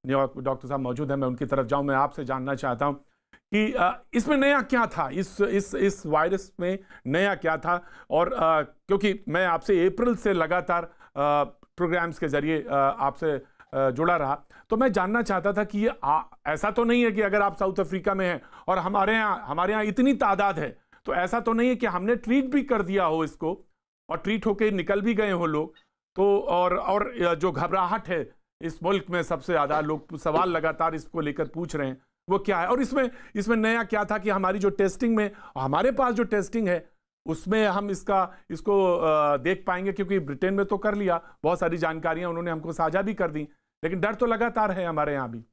New York doctor साहब मौजूद हैं, मैं उनकी तरफ जाऊं। मैं आपसे जानना चाहता हूं कि इसमें नया क्या था, इस वायरस में नया क्या था? और क्योंकि मैं आपसे अप्रैल से लगातार प्रोग्राम्स के जरिए आपसे जुड़ा रहा, तो मैं जानना चाहता था कि ये ऐसा तो नहीं है कि अगर आप साउथ अफ्रीका में हैं और हमारे यहाँ इतनी तादाद है, तो ऐसा तो नहीं है कि हमने ट्रीट भी कर दिया हो इसको और ट्रीट होके निकल भी गए हो लोग? तो और जो घबराहट है इस मुल्क में, सबसे ज्यादा लोग सवाल लगातार इसको लेकर पूछ रहे हैं, वो क्या है? और इसमें नया क्या था कि हमारी जो टेस्टिंग में, हमारे पास जो टेस्टिंग है उसमें हम इसको देख पाएंगे? क्योंकि ब्रिटेन में तो कर लिया, बहुत सारी जानकारियां उन्होंने हमको साझा भी कर दी, लेकिन डर तो लगातार है हमारे यहाँ भी।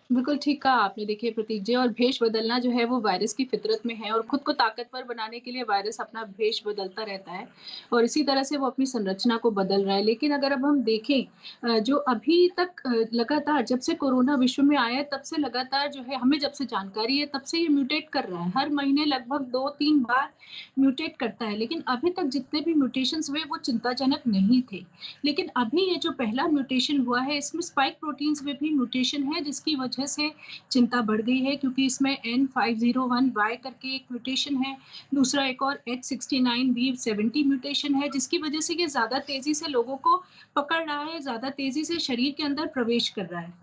बिल्कुल ठीक कहा आपने। देखिए प्रतीक जी, और भेष बदलना जो है वो वायरस की फ़ितरत में है और खुद को ताकतवर बनाने के लिए वायरस अपना भेष बदलता रहता है और इसी तरह से वो अपनी संरचना को बदल रहा है। लेकिन अगर अब हम देखें जो अभी तक लगातार जब से कोरोना विश्व में आया है तब से लगातार जो है हमें जब से जानकारी है तब से ये म्यूटेट कर रहा है। हर महीने लगभग 2-3 बार म्यूटेट करता है। लेकिन अभी तक जितने भी म्यूटेशंस हुए वो चिंताजनक नहीं थे। लेकिन अभी ये जो पहला म्यूटेशन हुआ है इसमें स्पाइक प्रोटीन्स में भी म्यूटेशन है जिसकी वजह से चिंता बढ़ गई है क्योंकि इसमें N501Y करके एक म्यूटेशन है, दूसरा एक और H69B70 म्यूटेशन है जिसकी वजह से ये ज़्यादा तेज़ी से लोगों को पकड़ रहा है, ज़्यादा तेज़ी से शरीर के अंदर प्रवेश कर रहा है।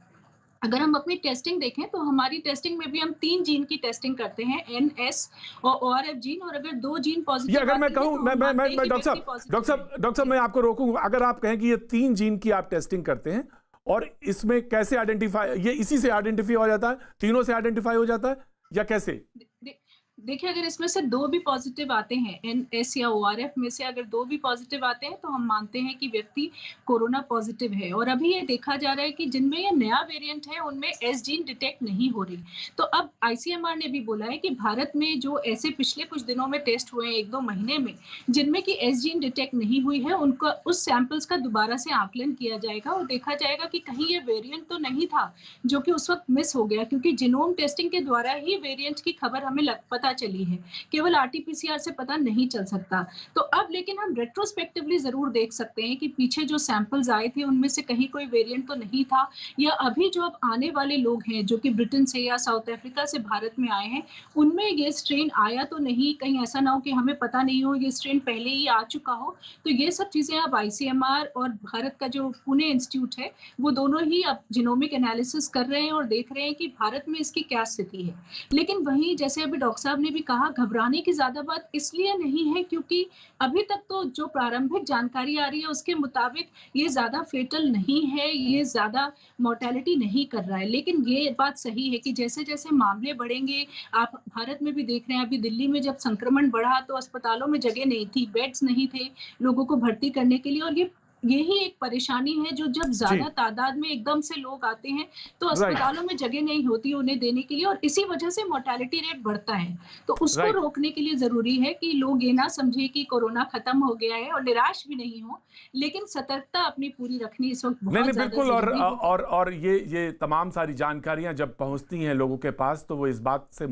अगर हम अपनी टेस्टिंग देखें तो हमारी टेस्टिंग में भी हम 3 जीन की टेस्टिंग करते हैं, NS और ORF जीन, और अगर 2 जीन ये पॉज़िटिव अगर मैं आती है कहूं, तो हम मानते हैं कि व्यक्ति पॉज़िटिव है। डॉक्टर साहब मैं आपको रोकूंगा। अगर आप कहें कि ये 3 जीन की आप टेस्टिंग करते हैं और इसमें कैसे आइडेंटिफाई, ये इसी से आइडेंटिफाई हो जाता है, तीनों से आइडेंटिफाई हो जाता है या कैसे? दे दे देखिए, अगर इसमें से 2 भी पॉज़िटिव आते हैं, एनएस या ओआरएफ में से अगर 2 भी पॉज़िटिव आते हैं, तो हम मानते हैं कि व्यक्ति कोरोना पॉज़िटिव है। और अभी ये देखा जा रहा है कि जिनमें ये नया वेरिएंट है, उनमें एस जीन डिटेक्ट नहीं हो रही। तो अब आईसीएमआर ने भी बोला है कि भारत में जो ऐसे पिछले कुछ दिनों में टेस्ट हुए हैं 1-2 महीने में, जिनमें कि एस जीन डिटेक्ट नहीं हुई है, उनका उस सैंपल्स का दोबारा से आकलन किया जाएगा और देखा जाएगा कि कहीं ये वेरिएंट तो नहीं था, जो कि उस वक़्त मिस हो गया, क्योंकि जीनोम टेस्टिंग के द्वारा ही वेरिएंट की खबर हमें पता चली है। केवल आरटी-पीसीआर से पता नहीं चल सकता। तो अब लेकिन हम रेट्रोस्पेक्टिवली ज़रूर देख सकते हैं कि पीछे जो सैंपल्स आए थे उनमें से कहीं कोई वेरिएंट तो नहीं था, या अभी जो अब आने वाले लोग हैं जो कि ब्रिटेन से या साउथ अफ्रीका से भारत में आए हैं, उनमें ये स्ट्रेन आया तो नहीं, कहीं ऐसा ना हो कि हमें पता नहीं हो ये स्ट्रेन पहले ही आ चुका हो। तो ये सब चीज़ें अब आईसीएमआर और भारत का जो पुणे इंस्टीट्यूट है, वो दोनों ही अब जीनोमिक एनालिसिस कर रहे हैं और देख रहे हैं कि भारत में इसकी क्या स्थिति है। लेकिन वहीं जैसे अभी डॉक्टर साहब ने भी कहा, घबराने की ज़्यादा बात इसलिए नहीं है क्योंकि अभी तक तो जो प्रारंभिक जानकारी आ रही है उसके मुताबिक ये ज़्यादा फेटल नहीं है, ये ज़्यादा मोर्टेलिटी नहीं कर रहा है। लेकिन ये बात सही है कि जैसे-जैसे मामले बढ़ेंगे, आप भारत में भी देख रहे हैं, अभी दिल्ली में जब संक्रमण बढ़ा तो अस्पतालों में जगह नहीं थी, बेड्स नहीं थे लोगों को भर्ती करने के लिए, और यही एक परेशानी है जो जब ज़्यादा जी, तादाद में एकदम से लोग आते हैं, तो राइट, अस्पतालों में जगह नहीं होती उन्हें देने के लिए और इसी वजह से मोर्टेलिटी रेट बढ़ता है। तो उसको राइट। रोकने के लिए ज़रूरी है कि लोग ये ना समझें कि कोरोना खत्म हो गया है और निराश भी नहीं हों, लेकिन सतर्कता अपनी पूरी रखनी इस वक़्त नहीं, बहुत नहीं, ज़्यादा बिल्कुल। ज़रूरी हो। और ये तमाम सारी जानकारियां जब पहुंचती हैं लोगों के पास, तो वो इस बात से